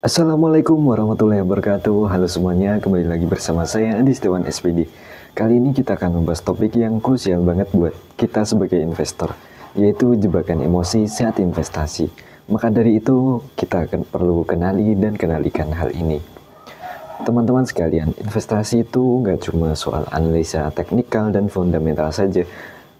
Assalamualaikum warahmatullahi wabarakatuh. Halo semuanya, kembali lagi bersama saya Andi Setiawan SPD. Kali ini kita akan membahas topik yang krusial banget buat kita sebagai investor, yaitu jebakan emosi saat investasi. Maka dari itu, kita akan perlu kenali dan kenalikan hal ini. Teman-teman sekalian, investasi itu nggak cuma soal analisa teknikal dan fundamental saja.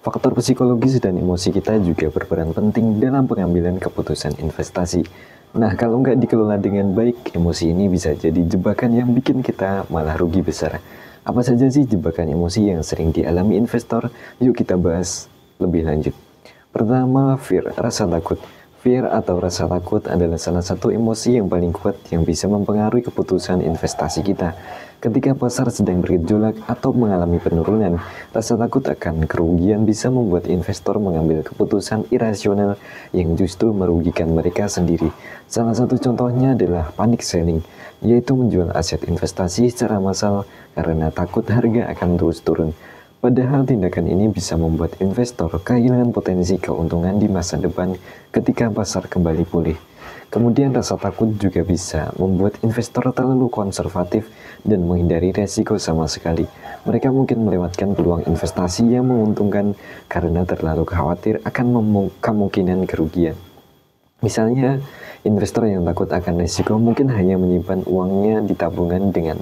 Faktor psikologis dan emosi kita juga berperan penting dalam pengambilan keputusan investasi. Nah, kalau nggak dikelola dengan baik, emosi ini bisa jadi jebakan yang bikin kita malah rugi besar. Apa saja sih jebakan emosi yang sering dialami investor? Yuk kita bahas lebih lanjut. Pertama, fear, rasa takut. Fear atau rasa takut adalah salah satu emosi yang paling kuat yang bisa mempengaruhi keputusan investasi kita. Ketika pasar sedang bergejolak atau mengalami penurunan, rasa takut akan kerugian bisa membuat investor mengambil keputusan irasional yang justru merugikan mereka sendiri. Salah satu contohnya adalah panic selling, yaitu menjual aset investasi secara massal karena takut harga akan terus turun. Padahal tindakan ini bisa membuat investor kehilangan potensi keuntungan di masa depan ketika pasar kembali pulih. Kemudian rasa takut juga bisa membuat investor terlalu konservatif dan menghindari resiko sama sekali. Mereka mungkin melewatkan peluang investasi yang menguntungkan karena terlalu khawatir akan kemungkinan kerugian. Misalnya, investor yang takut akan resiko mungkin hanya menyimpan uangnya di tabungan dengan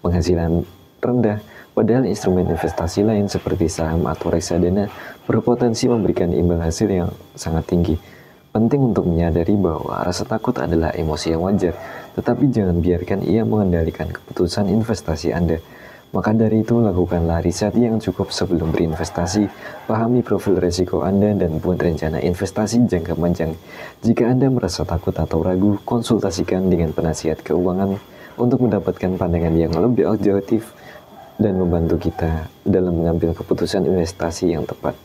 penghasilan rendah, padahal instrumen investasi lain seperti saham atau reksadana berpotensi memberikan imbal hasil yang sangat tinggi. Penting untuk menyadari bahwa rasa takut adalah emosi yang wajar, tetapi jangan biarkan ia mengendalikan keputusan investasi Anda. Maka dari itu, lakukanlah riset yang cukup sebelum berinvestasi, pahami profil risiko Anda, dan buat rencana investasi jangka panjang. Jika Anda merasa takut atau ragu, konsultasikan dengan penasihat keuangan untuk mendapatkan pandangan yang lebih objektif dan membantu kita dalam mengambil keputusan investasi yang tepat.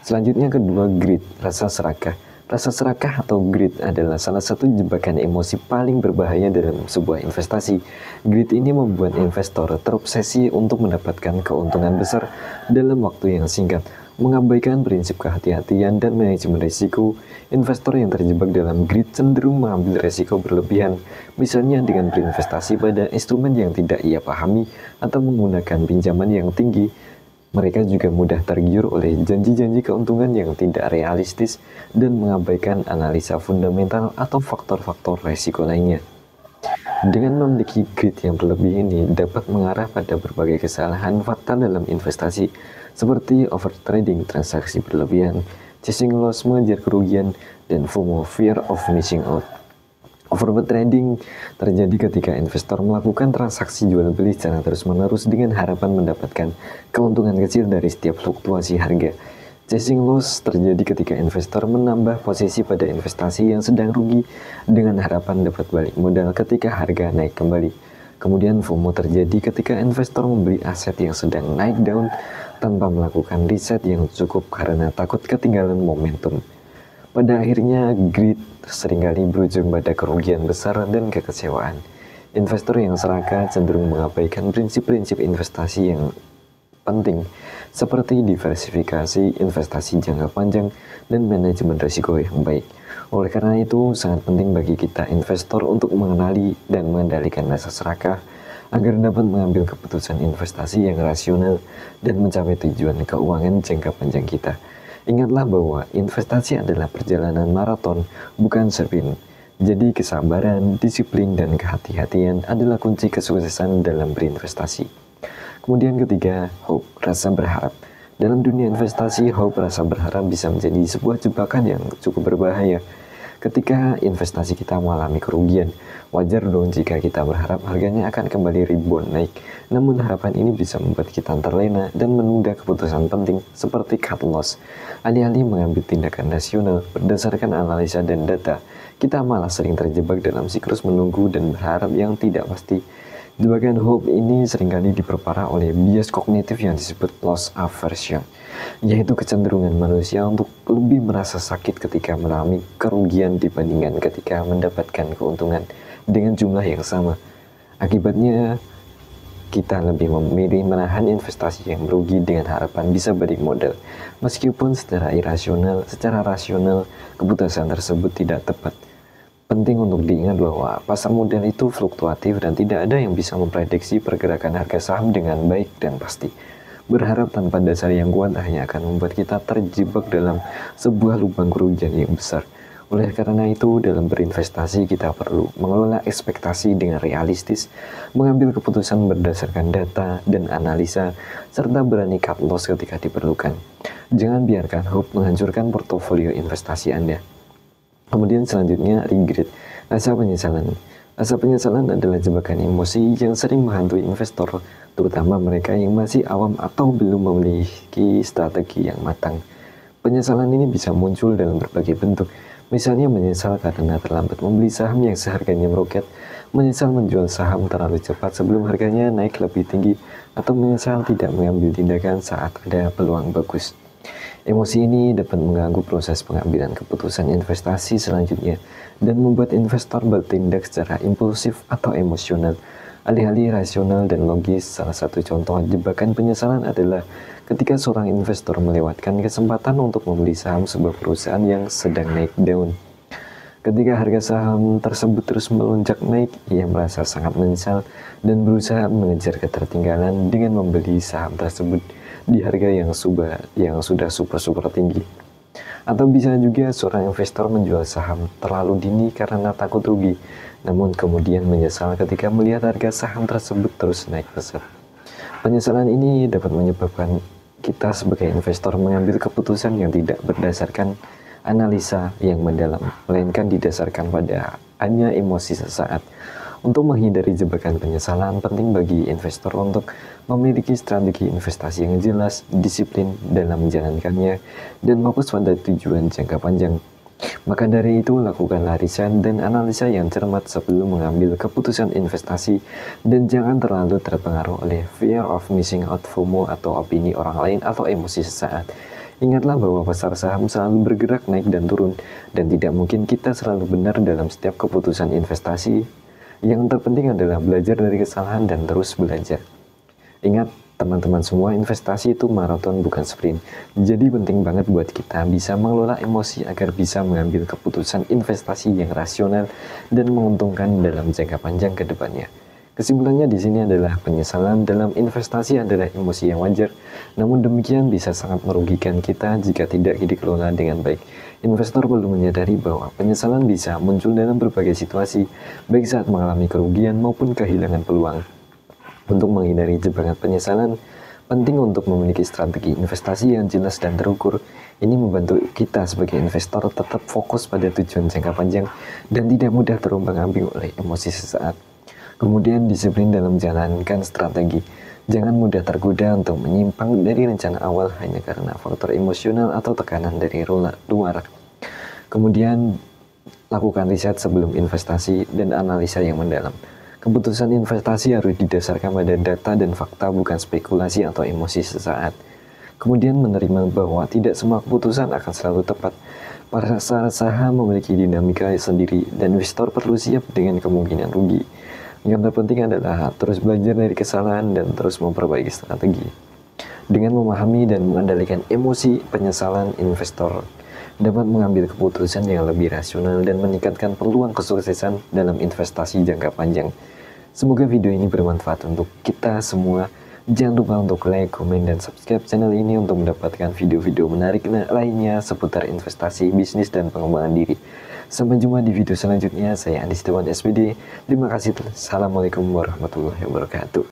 Selanjutnya kedua, greed, rasa serakah. Rasa serakah atau greed adalah salah satu jebakan emosi paling berbahaya dalam sebuah investasi. Greed ini membuat investor terobsesi untuk mendapatkan keuntungan besar dalam waktu yang singkat. Mengabaikan prinsip kehati-hatian dan manajemen risiko, investor yang terjebak dalam greed cenderung mengambil risiko berlebihan, misalnya dengan berinvestasi pada instrumen yang tidak ia pahami atau menggunakan pinjaman yang tinggi. Mereka juga mudah tergiur oleh janji-janji keuntungan yang tidak realistis dan mengabaikan analisa fundamental atau faktor-faktor risiko lainnya. Dengan memiliki greed yang berlebih ini dapat mengarah pada berbagai kesalahan fatal dalam investasi, seperti overtrading, transaksi berlebihan, chasing loss, mengejar kerugian, dan FOMO, fear of missing out. Overtrading terjadi ketika investor melakukan transaksi jual beli secara terus-menerus dengan harapan mendapatkan keuntungan kecil dari setiap fluktuasi harga. Chasing loss terjadi ketika investor menambah posisi pada investasi yang sedang rugi dengan harapan dapat balik modal ketika harga naik kembali. Kemudian FOMO terjadi ketika investor membeli aset yang sedang naik daun tanpa melakukan riset yang cukup karena takut ketinggalan momentum. Pada akhirnya, greed seringkali berujung pada kerugian besar dan kekecewaan. Investor yang serakah cenderung mengabaikan prinsip-prinsip investasi yang penting, seperti diversifikasi, investasi jangka panjang, dan manajemen risiko yang baik. Oleh karena itu, sangat penting bagi kita investor untuk mengenali dan mengendalikan rasa serakah agar dapat mengambil keputusan investasi yang rasional dan mencapai tujuan keuangan jangka panjang kita. Ingatlah bahwa investasi adalah perjalanan maraton, bukan sprint. Jadi kesabaran, disiplin, dan kehati-hatian adalah kunci kesuksesan dalam berinvestasi. Kemudian ketiga, hope, rasa berharap. Dalam dunia investasi, hope, rasa berharap bisa menjadi sebuah jebakan yang cukup berbahaya. Ketika investasi kita mengalami kerugian, wajar dong jika kita berharap harganya akan kembali rebound naik. Namun harapan ini bisa membuat kita terlena dan menunda keputusan penting seperti cut loss. Alih-alih mengambil tindakan rasional berdasarkan analisa dan data, kita malah sering terjebak dalam siklus menunggu dan berharap yang tidak pasti. Jebakan hope ini seringkali diperparah oleh bias kognitif yang disebut loss aversion, yaitu kecenderungan manusia untuk lebih merasa sakit ketika mengalami kerugian dibandingkan ketika mendapatkan keuntungan dengan jumlah yang sama. Akibatnya, kita lebih memilih menahan investasi yang merugi dengan harapan bisa balik modal, meskipun secara rasional, keputusan tersebut tidak tepat. Penting untuk diingat bahwa pasar modal itu fluktuatif dan tidak ada yang bisa memprediksi pergerakan harga saham dengan baik dan pasti. Berharap tanpa dasar yang kuat hanya akan membuat kita terjebak dalam sebuah lubang kerugian yang besar. Oleh karena itu, dalam berinvestasi kita perlu mengelola ekspektasi dengan realistis, mengambil keputusan berdasarkan data dan analisa, serta berani cut loss ketika diperlukan. Jangan biarkan hope menghancurkan portofolio investasi Anda. Kemudian selanjutnya regret, rasa penyesalan. Rasa penyesalan adalah jebakan emosi yang sering menghantui investor, terutama mereka yang masih awam atau belum memiliki strategi yang matang. Penyesalan ini bisa muncul dalam berbagai bentuk, misalnya menyesal karena terlambat membeli saham yang seharganya meroket, menyesal menjual saham terlalu cepat sebelum harganya naik lebih tinggi, atau menyesal tidak mengambil tindakan saat ada peluang bagus. Emosi ini dapat mengganggu proses pengambilan keputusan investasi selanjutnya dan membuat investor bertindak secara impulsif atau emosional, alih-alih rasional dan logis. Salah satu contoh jebakan penyesalan adalah ketika seorang investor melewatkan kesempatan untuk membeli saham sebuah perusahaan yang sedang naik daun. Ketika harga saham tersebut terus melonjak naik, ia merasa sangat menyesal dan berusaha mengejar ketertinggalan dengan membeli saham tersebut di harga yang sudah super tinggi. Atau bisa juga seorang investor menjual saham terlalu dini karena takut rugi, namun kemudian menyesal ketika melihat harga saham tersebut terus naik pesat. Penyesalan ini dapat menyebabkan kita sebagai investor mengambil keputusan yang tidak berdasarkan analisa yang mendalam, melainkan didasarkan pada hanya emosi sesaat. Untuk menghindari jebakan penyesalan, penting bagi investor untuk memiliki strategi investasi yang jelas, disiplin dalam menjalankannya, dan fokus pada tujuan jangka panjang. Maka dari itu, lakukanlah riset dan analisa yang cermat sebelum mengambil keputusan investasi, dan jangan terlalu terpengaruh oleh fear of missing out (FOMO) atau opini orang lain atau emosi sesaat. Ingatlah bahwa pasar saham selalu bergerak naik dan turun, dan tidak mungkin kita selalu benar dalam setiap keputusan investasi. Yang terpenting adalah belajar dari kesalahan dan terus belajar. Ingat, teman-teman semua, investasi itu maraton bukan sprint. Jadi penting banget buat kita bisa mengelola emosi agar bisa mengambil keputusan investasi yang rasional dan menguntungkan dalam jangka panjang ke depannya. Kesimpulannya di sini adalah penyesalan dalam investasi adalah emosi yang wajar, namun demikian bisa sangat merugikan kita jika tidak dikelola dengan baik. Investor perlu menyadari bahwa penyesalan bisa muncul dalam berbagai situasi, baik saat mengalami kerugian maupun kehilangan peluang. Untuk menghindari jebakan penyesalan, penting untuk memiliki strategi investasi yang jelas dan terukur. Ini membantu kita sebagai investor tetap fokus pada tujuan jangka panjang dan tidak mudah terombang-ambing oleh emosi sesaat. Kemudian disiplin dalam menjalankan strategi. Jangan mudah tergoda untuk menyimpang dari rencana awal hanya karena faktor emosional atau tekanan dari luar. Kemudian lakukan riset sebelum investasi dan analisa yang mendalam. Keputusan investasi harus didasarkan pada data dan fakta, bukan spekulasi atau emosi sesaat. Kemudian menerima bahwa tidak semua keputusan akan selalu tepat. Pasar saham memiliki dinamika sendiri dan investor perlu siap dengan kemungkinan rugi. Yang terpenting adalah terus belajar dari kesalahan dan terus memperbaiki strategi. Dengan memahami dan mengendalikan emosi penyesalan, investor dapat mengambil keputusan yang lebih rasional dan meningkatkan peluang kesuksesan dalam investasi jangka panjang. Semoga video ini bermanfaat untuk kita semua. Jangan lupa untuk like, komen, dan subscribe channel ini untuk mendapatkan video-video menarik lainnya seputar investasi, bisnis, dan pengembangan diri. Sampai jumpa di video selanjutnya. Saya Andi Setiawan SPD. Terima kasih. Assalamualaikum warahmatullahi wabarakatuh.